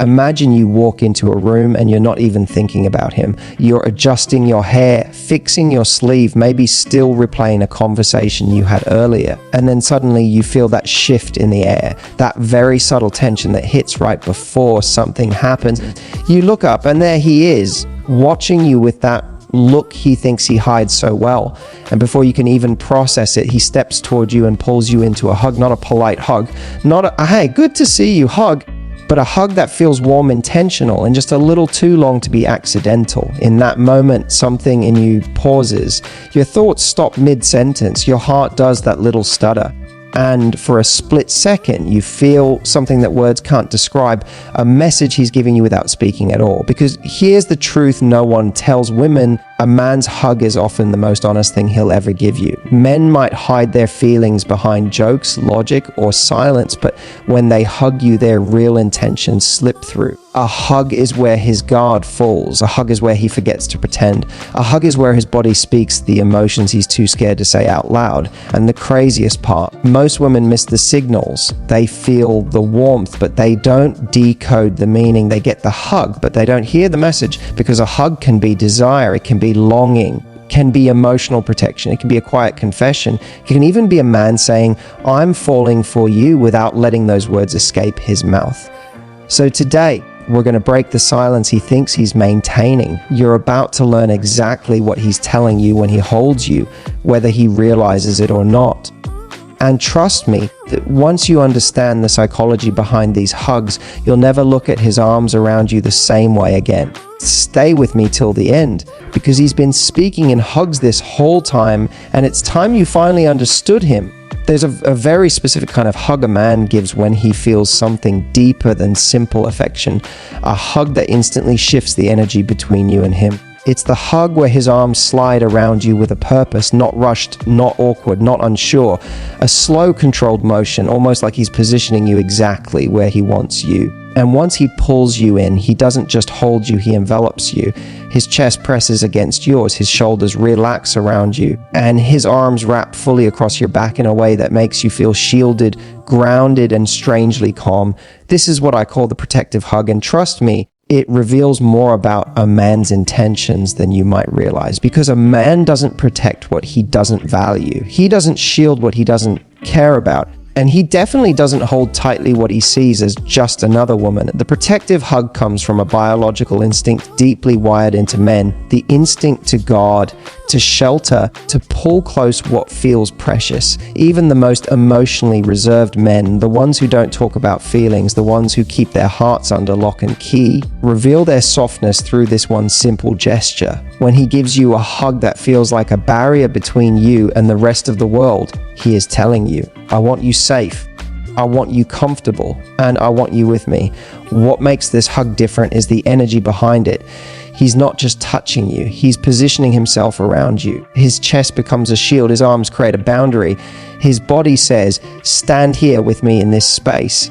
Imagine you walk into a room and you're not even thinking about him. You're adjusting your hair, fixing your sleeve, maybe still replaying a conversation you had earlier. And then suddenly you feel that shift in the air, that very subtle tension that hits right before something happens. You look up and there he is, watching you with that look he thinks he hides so well. And before you can even process it, he steps toward you and pulls you into a hug. Not a polite hug, not a hey, good to see you hug, but a hug that feels warm, intentional, and just a little too long to be accidental. In that moment, something in you pauses. Your thoughts stop mid-sentence. Your heart does that little stutter. And for a split second, you feel something that words can't describe, a message he's giving you without speaking at all. Because here's the truth no one tells women: a man's hug is often the most honest thing he'll ever give you. Men might hide their feelings behind jokes, logic, or silence, but when they hug you, their real intentions slip through. A hug is where his guard falls. A hug is where he forgets to pretend. A hug is where his body speaks the emotions he's too scared to say out loud. And the craziest part, most women miss the signals. They feel the warmth, but they don't decode the meaning. They get the hug, but they don't hear the message, because a hug can be desire, it can be longing, can be emotional protection, it can be a quiet confession, it can even be a man saying, "I'm falling for you," without letting those words escape his mouth. So today, we're going to break the silence he thinks he's maintaining. You're about to learn exactly what he's telling you when he holds you, whether he realizes it or not. And trust me, that once you understand the psychology behind these hugs, you'll never look at his arms around you the same way again. Stay with me till the end, because he's been speaking in hugs this whole time, and it's time you finally understood him. There's a very specific kind of hug a man gives when he feels something deeper than simple affection, a hug that instantly shifts the energy between you and him. It's the hug where his arms slide around you with a purpose, not rushed, not awkward, not unsure. A slow, controlled motion, almost like he's positioning you exactly where he wants you. And once he pulls you in, he doesn't just hold you, he envelops you. His chest presses against yours, his shoulders relax around you, and his arms wrap fully across your back in a way that makes you feel shielded, grounded, and strangely calm. This is what I call the protective hug, and trust me, it reveals more about a man's intentions than you might realize, because a man doesn't protect what he doesn't value. He doesn't shield what he doesn't care about. And he definitely doesn't hold tightly what he sees as just another woman. The protective hug comes from a biological instinct deeply wired into men. The instinct to guard, to shelter, to pull close what feels precious. Even the most emotionally reserved men, the ones who don't talk about feelings, the ones who keep their hearts under lock and key, reveal their softness through this one simple gesture. When he gives you a hug that feels like a barrier between you and the rest of the world, he is telling you, I want you safe, I want you comfortable, and I want you with me. What makes this hug different is the energy behind it. He's not just touching you, he's positioning himself around you. His chest becomes a shield, his arms create a boundary. His body says, stand here with me in this space.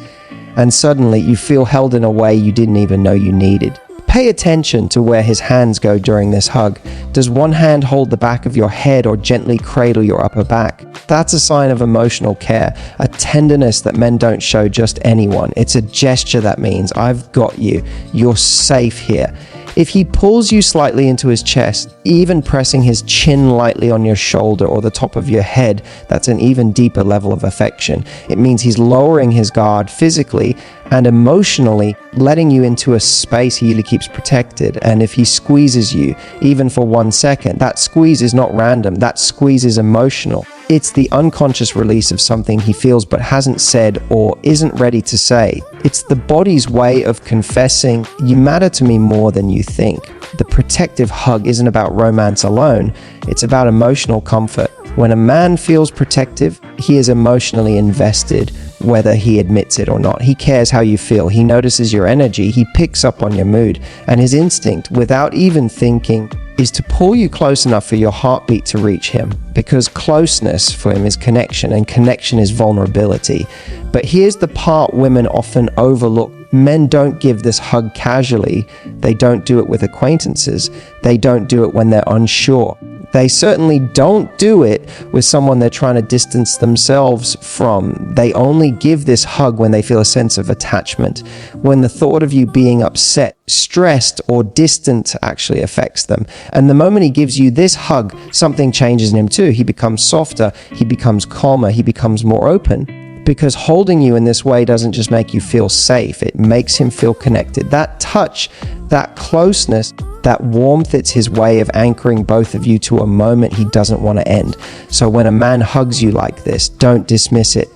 And suddenly you feel held in a way you didn't even know you needed. Pay attention to where his hands go during this hug. Does one hand hold the back of your head or gently cradle your upper back? That's a sign of emotional care, a tenderness that men don't show just anyone. It's a gesture that means, I've got you, you're safe here. If he pulls you slightly into his chest, even pressing his chin lightly on your shoulder or the top of your head, that's an even deeper level of affection. It means he's lowering his guard physically and emotionally, letting you into a space he really keeps protected. And if he squeezes you, even for 1 second, that squeeze is not random, that squeeze is emotional. It's the unconscious release of something he feels but hasn't said or isn't ready to say. It's the body's way of confessing, you matter to me more than you think. The protective hug isn't about romance alone, it's about emotional comfort. When a man feels protective, he is emotionally invested, whether he admits it or not. He cares how you feel, he notices your energy, he picks up on your mood, and his instinct, without even thinking, is to pull you close enough for your heartbeat to reach him, because closeness for him is connection, and connection is vulnerability. But here's the part women often overlook. Men don't give this hug casually. They don't do it with acquaintances. They don't do it when they're unsure. They certainly don't do it with someone they're trying to distance themselves from. They only give this hug when they feel a sense of attachment, when the thought of you being upset, stressed, or distant actually affects them. And the moment he gives you this hug, something changes in him too. He becomes softer, he becomes calmer, he becomes more open. Because holding you in this way doesn't just make you feel safe, it makes him feel connected. That touch, that closeness, that warmth, it's his way of anchoring both of you to a moment he doesn't want to end. So when a man hugs you like this, don't dismiss it.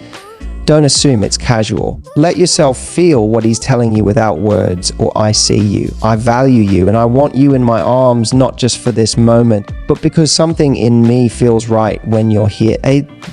Don't assume it's casual. Let yourself feel what he's telling you without words, or I see you, I value you, and I want you in my arms, not just for this moment, but because something in me feels right when you're here.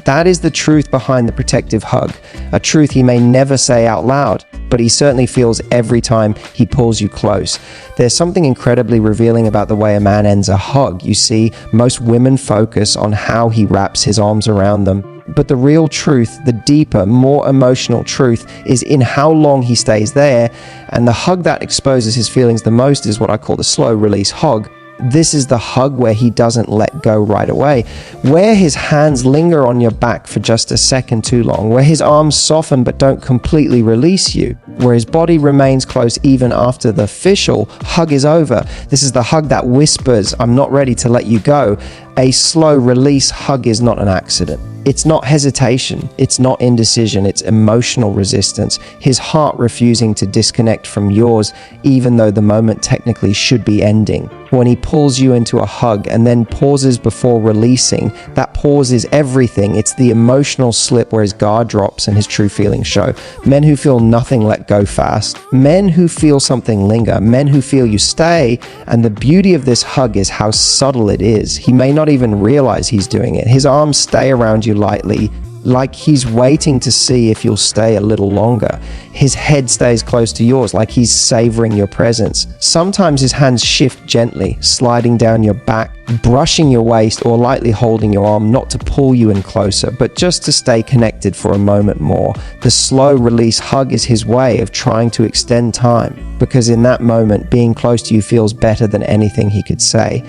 That is the truth behind the protective hug, a truth he may never say out loud, but he certainly feels every time he pulls you close. There's something incredibly revealing about the way a man ends a hug. You see, most women focus on how he wraps his arms around them. But the real truth, the deeper, more emotional truth, is in how long he stays there, and the hug that exposes his feelings the most is what I call the slow release hug. This is the hug where he doesn't let go right away, where his hands linger on your back for just a second too long, where his arms soften but don't completely release you, where his body remains close even after the official hug is over. This is the hug that whispers, I'm not ready to let you go. A slow release hug is not an accident. It's not hesitation, it's not indecision, it's emotional resistance. His heart refusing to disconnect from yours, even though the moment technically should be ending. When he pulls you into a hug and then pauses before releasing, that pause is everything. It's the emotional slip where his guard drops and his true feelings show. Men who feel nothing let go fast. Men who feel something linger. Men who feel you stay. And the beauty of this hug is how subtle it is. He may not even realize he's doing it. His arms stay around you lightly, like he's waiting to see if you'll stay a little longer. His head stays close to yours, like he's savoring your presence. Sometimes his hands shift gently, sliding down your back, brushing your waist, or lightly holding your arm, not to pull you in closer, but just to stay connected for a moment more. The slow release hug is his way of trying to extend time, because in that moment, being close to you feels better than anything he could say.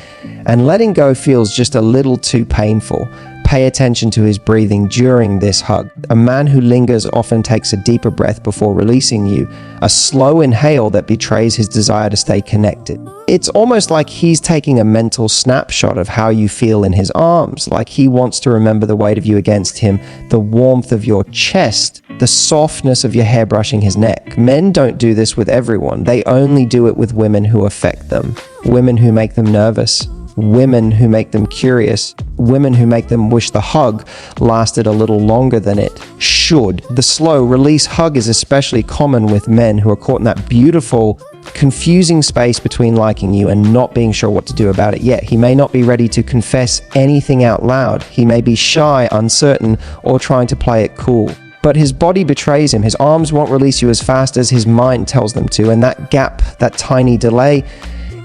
And letting go feels just a little too painful. Pay attention to his breathing during this hug. A man who lingers often takes a deeper breath before releasing you, a slow inhale that betrays his desire to stay connected. It's almost like he's taking a mental snapshot of how you feel in his arms, like he wants to remember the weight of you against him, the warmth of your chest, the softness of your hair brushing his neck. Men don't do this with everyone. They only do it with women who affect them, women who make them nervous, women who make them curious, women who make them wish the hug lasted a little longer than it should. The slow release hug is especially common with men who are caught in that beautiful, confusing space between liking you and not being sure what to do about it yet. He may not be ready to confess anything out loud. He may be shy, uncertain, or trying to play it cool. But his body betrays him. His arms won't release you as fast as his mind tells them to, and that gap, that tiny delay,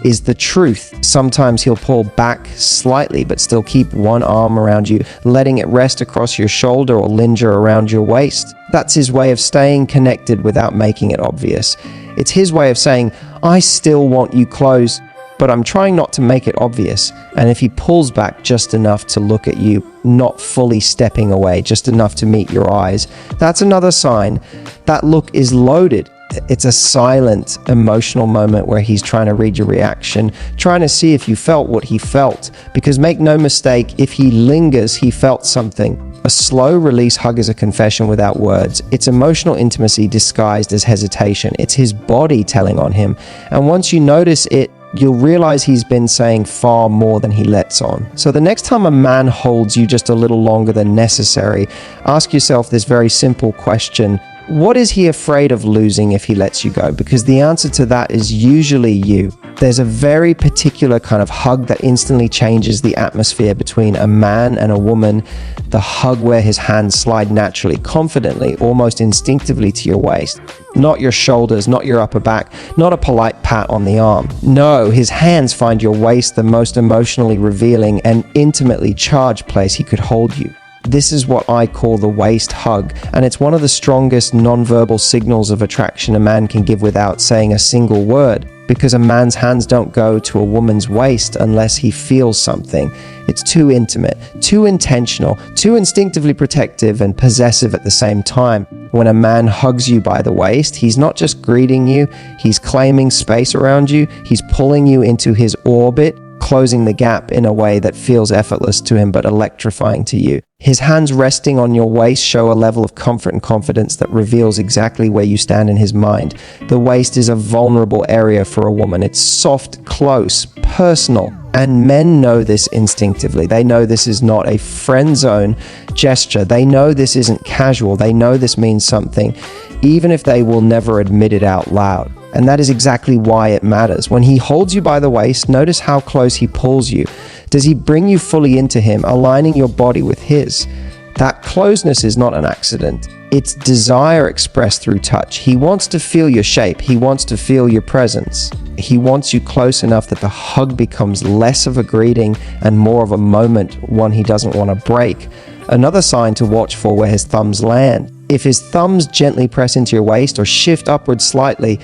is the truth. Sometimes he'll pull back slightly but still keep one arm around you, letting it rest across your shoulder or linger around your waist. That's his way of staying connected without making it obvious. It's his way of saying, I still want you close, but I'm trying not to make it obvious. And if he pulls back just enough to look at you, not fully stepping away, just enough to meet your eyes, that's another sign. That look is loaded. It's a silent, emotional moment where he's trying to read your reaction, trying to see if you felt what he felt. Because make no mistake, if he lingers, he felt something. A slow release hug is a confession without words. It's emotional intimacy disguised as hesitation. It's his body telling on him. And once you notice it, you'll realize he's been saying far more than he lets on. So the next time a man holds you just a little longer than necessary, ask yourself this very simple question. What is he afraid of losing if he lets you go? Because the answer to that is usually you. There's a very particular kind of hug that instantly changes the atmosphere between a man and a woman. The hug where his hands slide naturally, confidently, almost instinctively to your waist. Not your shoulders, not your upper back, not a polite pat on the arm. No, his hands find your waist, the most emotionally revealing and intimately charged place he could hold you. This is what I call the waist hug, and it's one of the strongest non-verbal signals of attraction a man can give without saying a single word. because a man's hands don't go to a woman's waist unless he feels something. It's too intimate, too intentional, too instinctively protective and possessive at the same time. When a man hugs you by the waist, he's not just greeting you, he's claiming space around you, he's pulling you into his orbit, closing the gap in a way that feels effortless to him but electrifying to you. His hands resting on your waist show a level of comfort and confidence that reveals exactly where you stand in his mind. The waist is a vulnerable area for a woman. It's soft, close, personal, and men know this instinctively. They know this is not a friend zone gesture. They know this isn't casual. They know this means something, even if they will never admit it out loud. And that is exactly why it matters. When he holds you by the waist, notice how close he pulls you. Does he bring you fully into him, aligning your body with his? That closeness is not an accident. It's desire expressed through touch. He wants to feel your shape. He wants to feel your presence. He wants you close enough that the hug becomes less of a greeting and more of a moment, one he doesn't want to break. Another sign to watch for where his thumbs land. If his thumbs gently press into your waist or shift upwards slightly,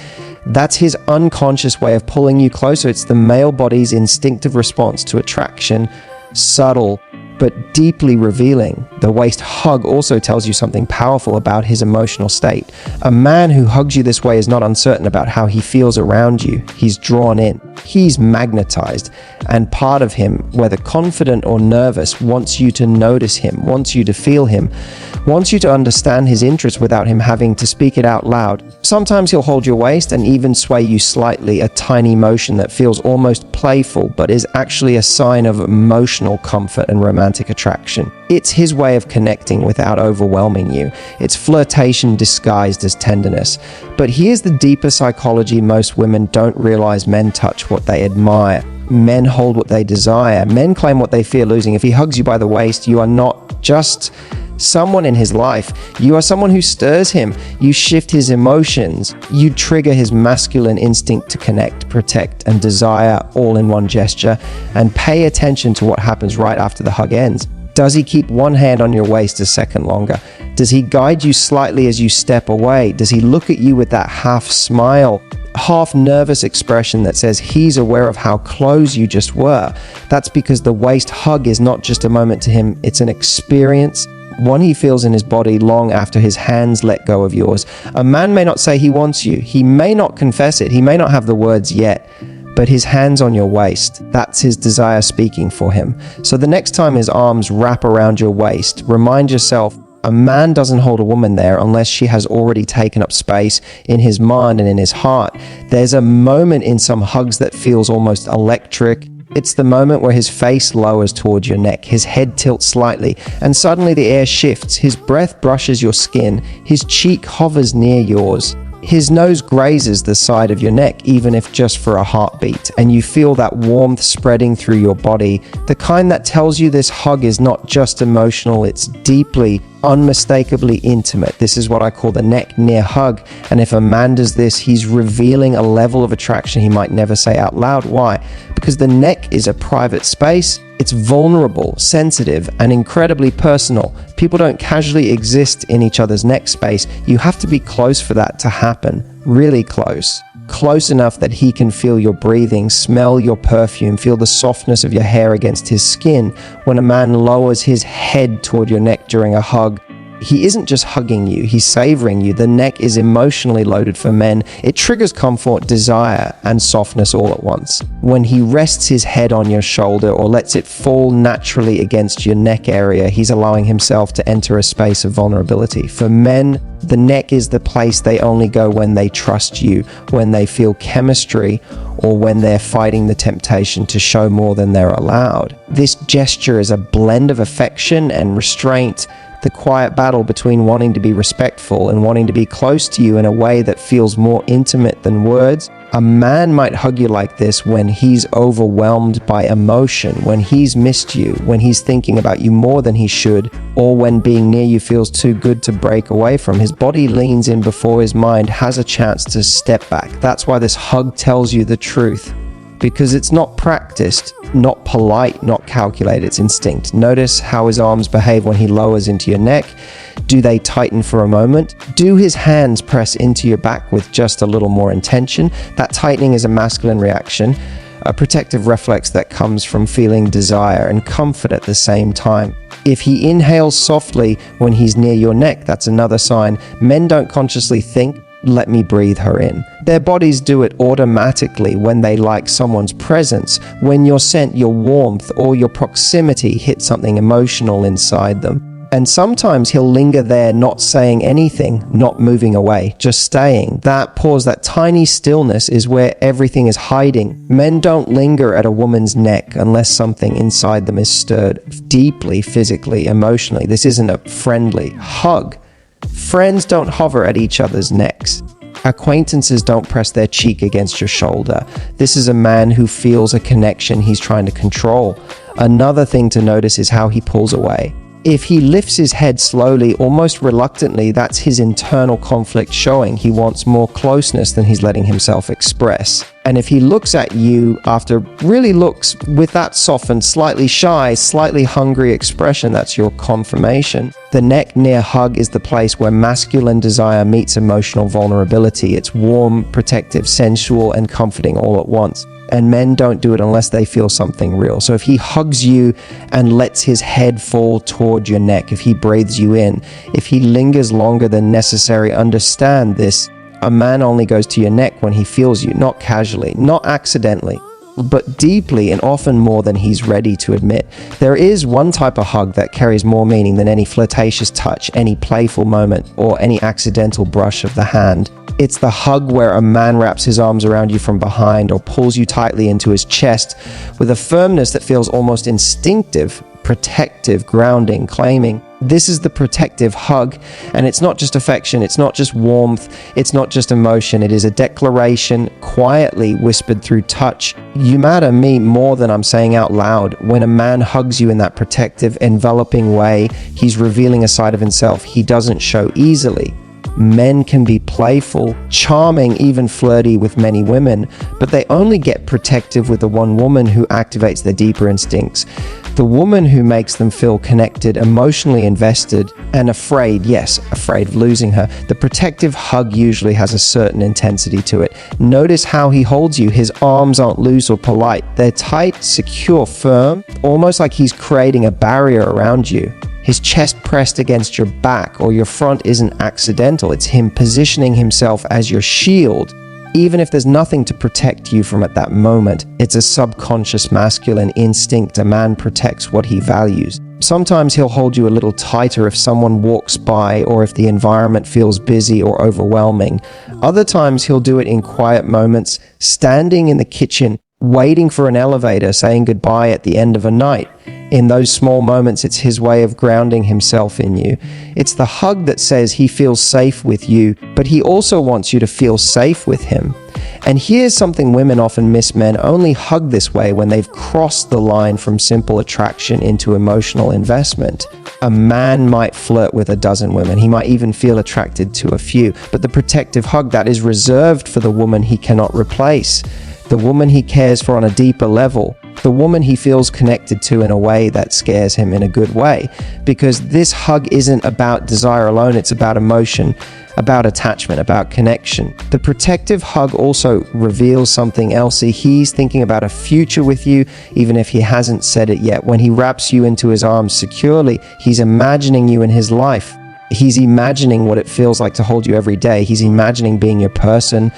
that's his unconscious way of pulling you closer. It's the male body's instinctive response to attraction, subtle but deeply revealing. The waist hug also tells you something powerful about his emotional state. A man who hugs you this way is not uncertain about how he feels around you. He's drawn in. He's magnetized. And part of him, whether confident or nervous, wants you to notice him, wants you to feel him, wants you to understand his interest without him having to speak it out loud. Sometimes he'll hold your waist and even sway you slightly, a tiny motion that feels almost playful but is actually a sign of emotional comfort and romantic attraction. It's his way of connecting without overwhelming you. It's flirtation disguised as tenderness. But here's the deeper psychology most women don't realize: men touch what they admire. Men hold what they desire. Men claim what they fear losing. If he hugs you by the waist, you are not just someone in his life. You are someone who stirs him. You shift his emotions. You trigger his masculine instinct to connect, protect, and desire all in one gesture. And pay attention to what happens right after the hug ends. Does he keep one hand on your waist a second longer? Does he guide you slightly as you step away? Does he look at you with that half smile, half nervous expression that says he's aware of how close you just were? That's because the waist hug is not just a moment to him, it's an experience, one he feels in his body long after his hands let go of yours. A man may not say he wants you, he may not confess it, he may not have the words yet, but his hands on your waist, that's his desire speaking for him. So the next time his arms wrap around your waist, remind yourself, a man doesn't hold a woman there unless she has already taken up space in his mind and in his heart. There's a moment in some hugs that feels almost electric. It's the moment where his face lowers towards your neck, his head tilts slightly, and suddenly the air shifts. His breath brushes your skin, his cheek hovers near yours. His nose grazes the side of your neck, even if just for a heartbeat, and you feel that warmth spreading through your body, the kind that tells you this hug is not just emotional, it's deeply, unmistakably intimate. This is what I call the neck near hug, and if a man does this, he's revealing a level of attraction he might never say out loud. Why? Because the neck is a private space. It's vulnerable, sensitive, and incredibly personal. People don't casually exist in each other's neck space. You have to be close for that to happen. Really close. Close enough that he can feel your breathing, smell your perfume, feel the softness of your hair against his skin. When a man lowers his head toward your neck during a hug, he isn't just hugging you, he's savoring you. The neck is emotionally loaded for men. It triggers comfort, desire, and softness all at once. When he rests his head on your shoulder or lets it fall naturally against your neck area, he's allowing himself to enter a space of vulnerability. For men, the neck is the place they only go when they trust you, when they feel chemistry, or when they're fighting the temptation to show more than they're allowed. This gesture is a blend of affection and restraint, the quiet battle between wanting to be respectful and wanting to be close to you in a way that feels more intimate than words. A man might hug you like this when he's overwhelmed by emotion, when he's missed you, when he's thinking about you more than he should, or when being near you feels too good to break away from. His body leans in before his mind has a chance to step back. That's why this hug tells you the truth. Because it's not practiced, not polite, not calculated, it's instinct. Notice how his arms behave when he lowers into your neck. Do they tighten for a moment? Do his hands press into your back with just a little more intention? That tightening is a masculine reaction, a protective reflex that comes from feeling desire and comfort at the same time. If he inhales softly when he's near your neck, that's another sign. Men don't consciously think, let me breathe her in. Their bodies do it automatically when they like someone's presence, when your scent, your warmth, or your proximity hit something emotional inside them. And sometimes he'll linger there, not saying anything, not moving away, just staying. That pause, that tiny stillness is where everything is hiding. Men don't linger at a woman's neck unless something inside them is stirred deeply, physically, emotionally. This isn't a friendly hug. Friends don't hover at each other's necks. Acquaintances don't press their cheek against your shoulder. This is a man who feels a connection he's trying to control. Another thing to notice is how he pulls away. If he lifts his head slowly, almost reluctantly, that's his internal conflict showing. He wants more closeness than he's letting himself express. And if he looks at you after really looks with that softened, slightly shy, slightly hungry expression, that's your confirmation. The neck near hug is the place where masculine desire meets emotional vulnerability. It's warm, protective, sensual, and comforting all at once. And men don't do it unless they feel something real. So if he hugs you and lets his head fall toward your neck, if he breathes you in, if he lingers longer than necessary, understand this. A man only goes to your neck when he feels you, not casually, not accidentally, but deeply and often more than he's ready to admit. There is one type of hug that carries more meaning than any flirtatious touch, any playful moment, or any accidental brush of the hand. It's the hug where a man wraps his arms around you from behind or pulls you tightly into his chest with a firmness that feels almost instinctive, protective, grounding, claiming. This is the protective hug, and it's not just affection, it's not just warmth, it's not just emotion, it is a declaration quietly whispered through touch. You matter me more than I'm saying out loud. When a man hugs you in that protective, enveloping way, he's revealing a side of himself he doesn't show easily. Men can be playful, charming, even flirty with many women, but they only get protective with the one woman who activates their deeper instincts. The woman who makes them feel connected, emotionally invested, and afraid, yes, afraid of losing her. The protective hug usually has a certain intensity to it. Notice how he holds you. His arms aren't loose or polite. They're tight, secure, firm, almost like he's creating a barrier around you. His chest pressed against your back or your front isn't accidental. It's him positioning himself as your shield. Even if there's nothing to protect you from at that moment, it's a subconscious masculine instinct. A man protects what he values. Sometimes he'll hold you a little tighter if someone walks by or if the environment feels busy or overwhelming. Other times he'll do it in quiet moments, standing in the kitchen, waiting for an elevator, saying goodbye at the end of a night. In those small moments, it's his way of grounding himself in you. It's the hug that says he feels safe with you, but he also wants you to feel safe with him. And here's something women often miss. Men only hug this way when they've crossed the line from simple attraction into emotional investment. A man might flirt with a dozen women. He might even feel attracted to a few. But the protective hug, that is reserved for the woman he cannot replace. The woman he cares for on a deeper level, the woman he feels connected to in a way that scares him in a good way. Because this hug isn't about desire alone, it's about emotion, about attachment, about connection. The protective hug also reveals something else. He's thinking about a future with you, even if he hasn't said it yet. When he wraps you into his arms securely, he's imagining you in his life. He's imagining what it feels like to hold you every day. He's imagining being your person,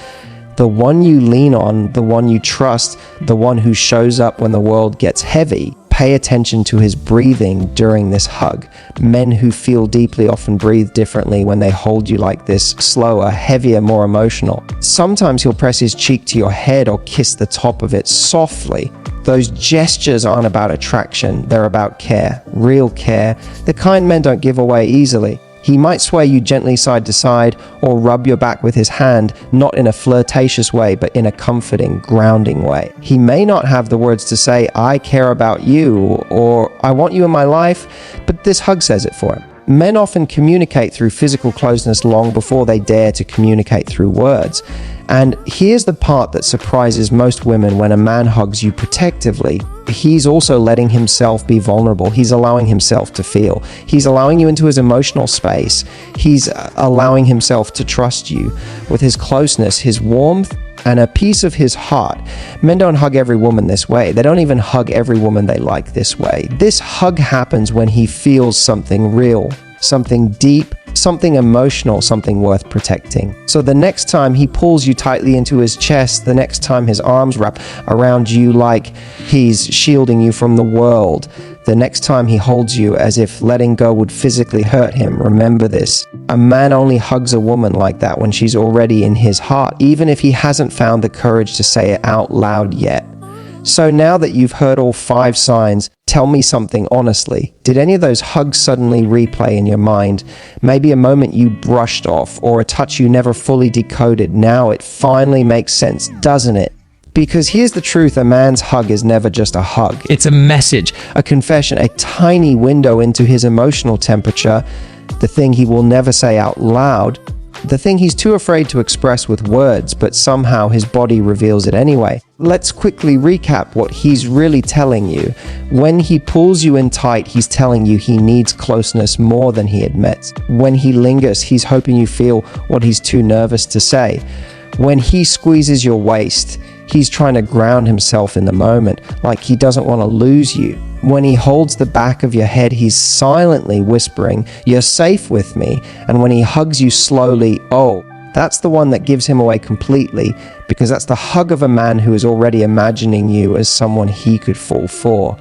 the one you lean on, the one you trust, the one who shows up when the world gets heavy. Pay attention to his breathing during this hug. Men who feel deeply often breathe differently when they hold you like this, slower, heavier, more emotional. Sometimes he'll press his cheek to your head or kiss the top of it softly. Those gestures aren't about attraction, they're about care, real care, the kind men don't give away easily. He might sway you gently side to side or rub your back with his hand, not in a flirtatious way, but in a comforting, grounding way. He may not have the words to say, I care about you, or I want you in my life, but this hug says it for him. Men often communicate through physical closeness long before they dare to communicate through words. And here's the part that surprises most women: when a man hugs you protectively, he's also letting himself be vulnerable. He's allowing himself to feel. He's allowing you into his emotional space. He's allowing himself to trust you with his closeness, his warmth, and a piece of his heart. Men don't hug every woman this way. They don't even hug every woman they like this way. This hug happens when he feels something real, something deep, something emotional, something worth protecting. So the next time he pulls you tightly into his chest, the next time his arms wrap around you like he's shielding you from the world, the next time he holds you as if letting go would physically hurt him, remember this: a man only hugs a woman like that when she's already in his heart, even if he hasn't found the courage to say it out loud yet. So now that you've heard all 5 signs, tell me something honestly. Did any of those hugs suddenly replay in your mind? Maybe a moment you brushed off, or a touch you never fully decoded. Now it finally makes sense, doesn't it? Because here's the truth: a man's hug is never just a hug. It's a message, a confession, a tiny window into his emotional temperature, the thing he will never say out loud, the thing he's too afraid to express with words, but somehow his body reveals it anyway. Let's quickly recap what he's really telling you. When he pulls you in tight, he's telling you he needs closeness more than he admits. When he lingers, he's hoping you feel what he's too nervous to say. When he squeezes your waist, he's trying to ground himself in the moment, like he doesn't want to lose you. When he holds the back of your head, he's silently whispering, "You're safe with me." And when he hugs you slowly, oh, that's the one that gives him away completely, because that's the hug of a man who is already imagining you as someone he could fall for.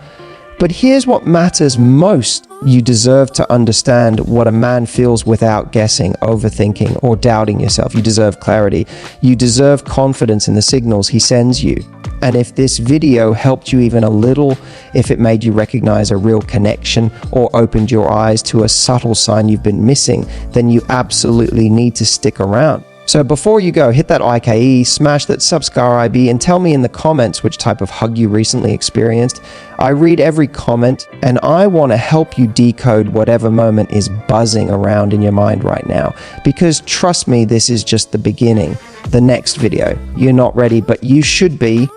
But here's what matters most: you deserve to understand what a man feels without guessing, overthinking, or doubting yourself. You deserve clarity. You deserve confidence in the signals he sends you. And if this video helped you even a little, if it made you recognize a real connection or opened your eyes to a subtle sign you've been missing, then you absolutely need to stick around. So before you go, hit that IKE, smash that subscribe, and tell me in the comments which type of hug you recently experienced. I read every comment, and I want to help you decode whatever moment is buzzing around in your mind right now. Because trust me, this is just the beginning. The next video, you're not ready, but you should be.